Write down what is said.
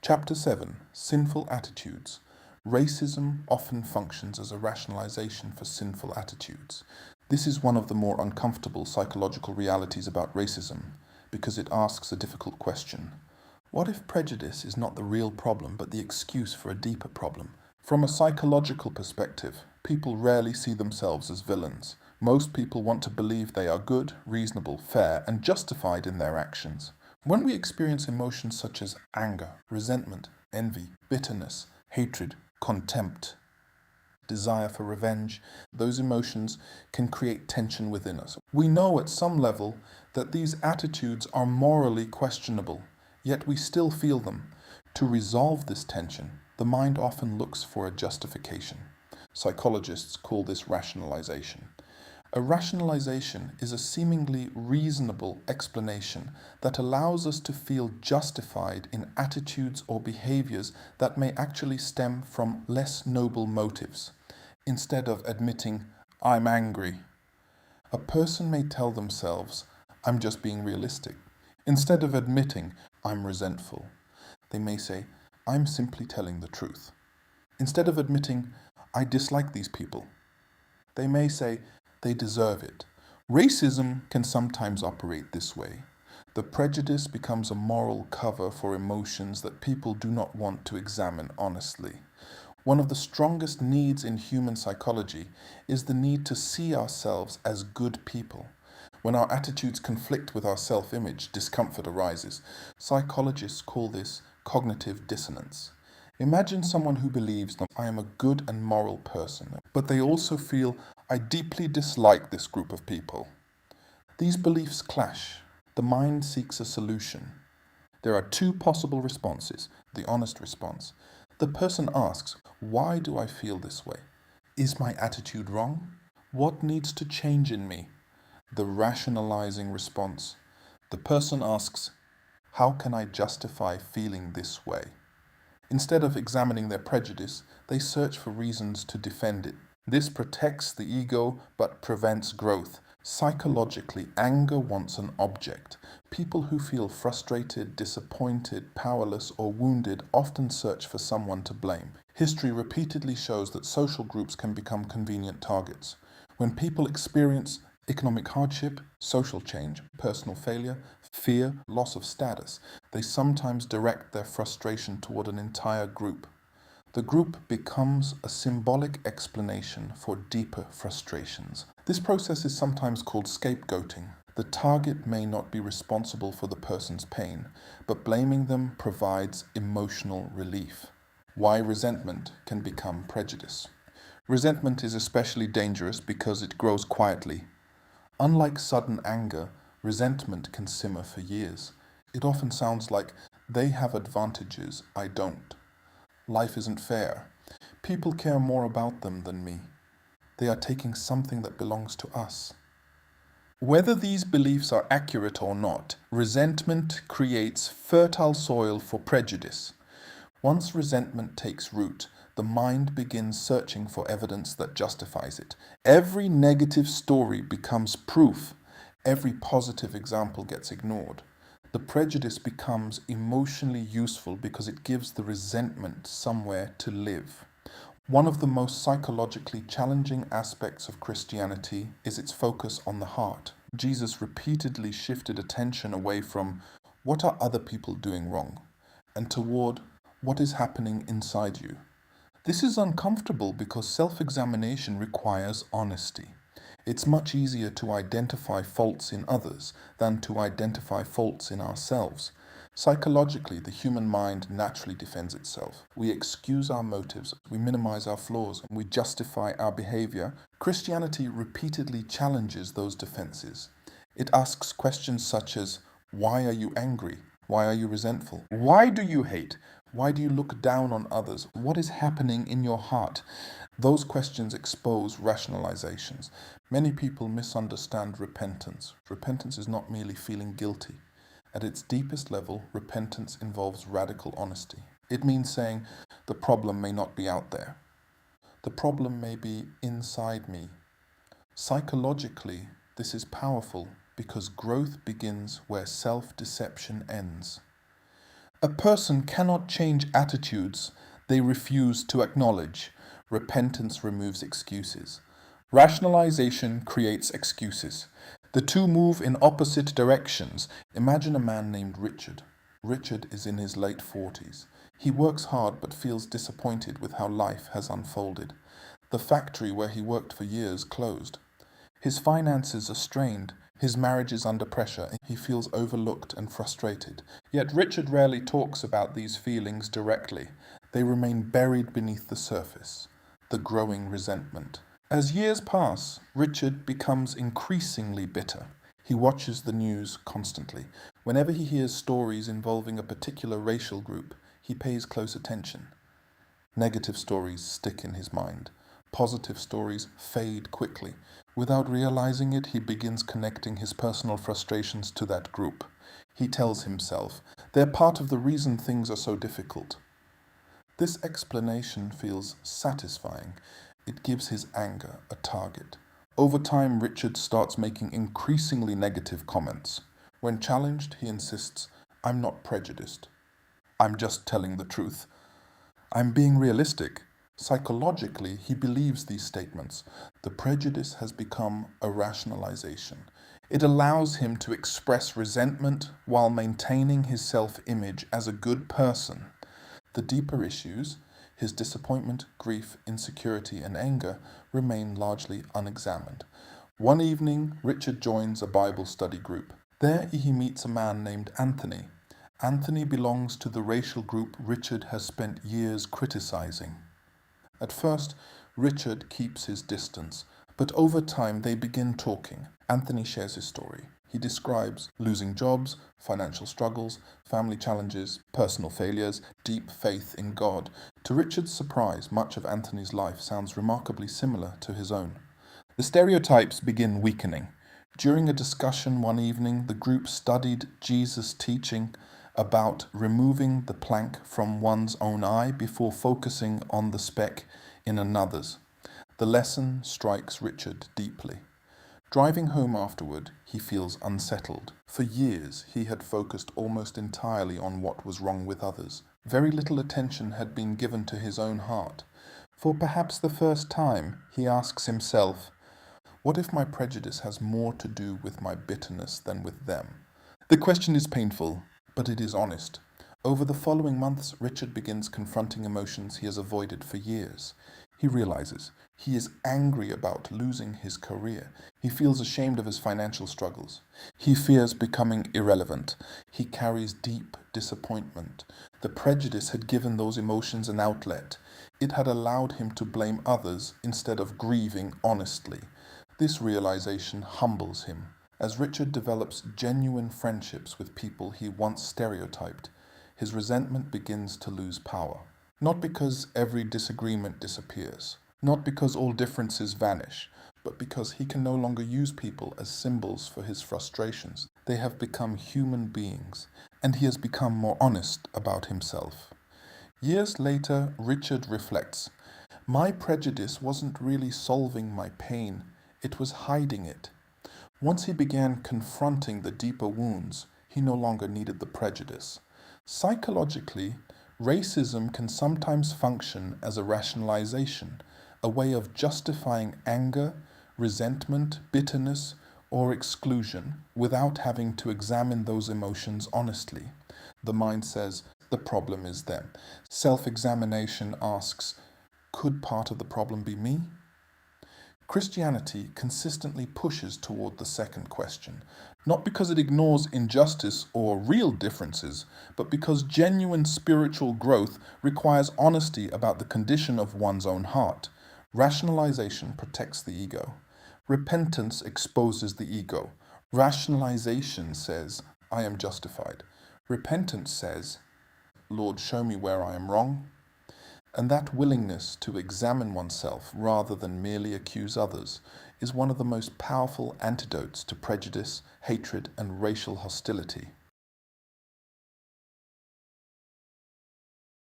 Chapter 7, Sinful Attitudes. Racism often functions as a rationalization for sinful attitudes. This is one of the more uncomfortable psychological realities about racism, because it asks a difficult question. What if prejudice is not the real problem, but the excuse for a deeper problem? From a psychological perspective, people rarely see themselves as villains. Most people want to believe they are good, reasonable, fair, and justified in their actions. When we experience emotions such as anger, resentment, envy, bitterness, hatred, contempt, desire for revenge, those emotions can create tension within us. We know at some level that these attitudes are morally questionable, yet we still feel them. To resolve this tension, the mind often looks for a justification. Psychologists call this rationalization. A rationalization is a seemingly reasonable explanation that allows us to feel justified in attitudes or behaviors that may actually stem from less noble motives. Instead of admitting, "I'm angry," a person may tell themselves, "I'm just being realistic." Instead of admitting, "I'm resentful," they may say, "I'm simply telling the truth." Instead of admitting, "I dislike these people," they may say, "They deserve it." Racism can sometimes operate this way. The prejudice becomes a moral cover for emotions that people do not want to examine honestly. One of the strongest needs in human psychology is the need to see ourselves as good people. When our attitudes conflict with our self-image, discomfort arises. Psychologists call this cognitive dissonance. Imagine someone who believes that I am a good and moral person, but they also feel I deeply dislike this group of people. These beliefs clash. The mind seeks a solution. There are two possible responses. The honest response. The person asks, "Why do I feel this way? Is my attitude wrong? What needs to change in me?" The rationalizing response. The person asks, "How can I justify feeling this way?" Instead of examining their prejudice, they search for reasons to defend it. This protects the ego but prevents growth. Psychologically, anger wants an object. People who feel frustrated, disappointed, powerless, or wounded often search for someone to blame. History repeatedly shows that social groups can become convenient targets. When people experience economic hardship, social change, personal failure, fear, loss of status, they sometimes direct their frustration toward an entire group. The group becomes a symbolic explanation for deeper frustrations. This process is sometimes called scapegoating. The target may not be responsible for the person's pain, but blaming them provides emotional relief. Why resentment can become prejudice. Resentment is especially dangerous because it grows quietly. Unlike sudden anger, resentment can simmer for years. It often sounds like, "They have advantages, I don't. Life isn't fair. People care more about them than me. They are taking something that belongs to us." Whether these beliefs are accurate or not, resentment creates fertile soil for prejudice. Once resentment takes root, the mind begins searching for evidence that justifies it. Every negative story becomes proof. Every positive example gets ignored. The prejudice becomes emotionally useful because it gives the resentment somewhere to live. One of the most psychologically challenging aspects of Christianity is its focus on the heart. Jesus repeatedly shifted attention away from "what are other people doing wrong?" and toward "what is happening inside you?" This is uncomfortable because self-examination requires honesty. It's much easier to identify faults in others than to identify faults in ourselves. Psychologically, the human mind naturally defends itself. We excuse our motives, we minimize our flaws, and we justify our behavior. Christianity repeatedly challenges those defenses. It asks questions such as, "Why are you angry? Why are you resentful? Why do you hate? Why do you look down on others? What is happening in your heart?" Those questions expose rationalizations. Many people misunderstand repentance. Repentance is not merely feeling guilty. At its deepest level, repentance involves radical honesty. It means saying, "The problem may not be out there. The problem may be inside me." Psychologically, this is powerful because growth begins where self-deception ends. A person cannot change attitudes they refuse to acknowledge. Repentance removes excuses. Rationalization creates excuses. The two move in opposite directions. Imagine a man named Richard. Richard is in his late 40s. He works hard but feels disappointed with how life has unfolded. The factory where he worked for years closed. His finances are strained. His marriage is under pressure. He feels overlooked and frustrated. Yet Richard rarely talks about these feelings directly. They remain buried beneath the surface. The growing resentment. As years pass, Richard becomes increasingly bitter. He watches the news constantly. Whenever he hears stories involving a particular racial group, he pays close attention. Negative stories stick in his mind. Positive stories fade quickly. Without realizing it, he begins connecting his personal frustrations to that group. He tells himself, they're part of the reason things are so difficult. This explanation feels satisfying. It gives his anger a target. Over time, Richard starts making increasingly negative comments. When challenged, he insists, I'm not prejudiced. I'm just telling the truth. I'm being realistic. Psychologically, he believes these statements. The prejudice has become a rationalization. It allows him to express resentment while maintaining his self-image as a good person. The deeper issues, his disappointment, grief, insecurity, and anger, remain largely unexamined. One evening, Richard joins a Bible study group. There he meets a man named Anthony. Anthony belongs to the racial group Richard has spent years criticizing. At first, Richard keeps his distance, but over time they begin talking. Anthony shares his story. He describes losing jobs, financial struggles, family challenges, personal failures, deep faith in God. To Richard's surprise, much of Anthony's life sounds remarkably similar to his own. The stereotypes begin weakening. During a discussion one evening, the group studied Jesus' teaching about removing the plank from one's own eye before focusing on the speck in another's. The lesson strikes Richard deeply. Driving home afterward, he feels unsettled. For years, he had focused almost entirely on what was wrong with others. Very little attention had been given to his own heart. For perhaps the first time, he asks himself, what if my prejudice has more to do with my bitterness than with them? The question is painful, but it is honest. Over the following months, Richard begins confronting emotions he has avoided for years. He realizes he is angry about losing his career. He feels ashamed of his financial struggles. He fears becoming irrelevant. He carries deep disappointment. The prejudice had given those emotions an outlet. It had allowed him to blame others instead of grieving honestly. This realization humbles him. As Richard develops genuine friendships with people he once stereotyped, his resentment begins to lose power. Not because every disagreement disappears, not because all differences vanish, but because he can no longer use people as symbols for his frustrations. They have become human beings, and he has become more honest about himself. Years later, Richard reflects, my prejudice wasn't really solving my pain, it was hiding it. Once he began confronting the deeper wounds, he no longer needed the prejudice. Psychologically, racism can sometimes function as a rationalization, a way of justifying anger, resentment, bitterness, or exclusion without having to examine those emotions honestly. The mind says, the problem is them. Self-examination asks, could part of the problem be me? Christianity consistently pushes toward the second question, not because it ignores injustice or real differences, but because genuine spiritual growth requires honesty about the condition of one's own heart. Rationalization protects the ego. Repentance exposes the ego. Rationalization says, I am justified. Repentance says, Lord, show me where I am wrong. And that willingness to examine oneself rather than merely accuse others is one of the most powerful antidotes to prejudice, hatred, and racial hostility.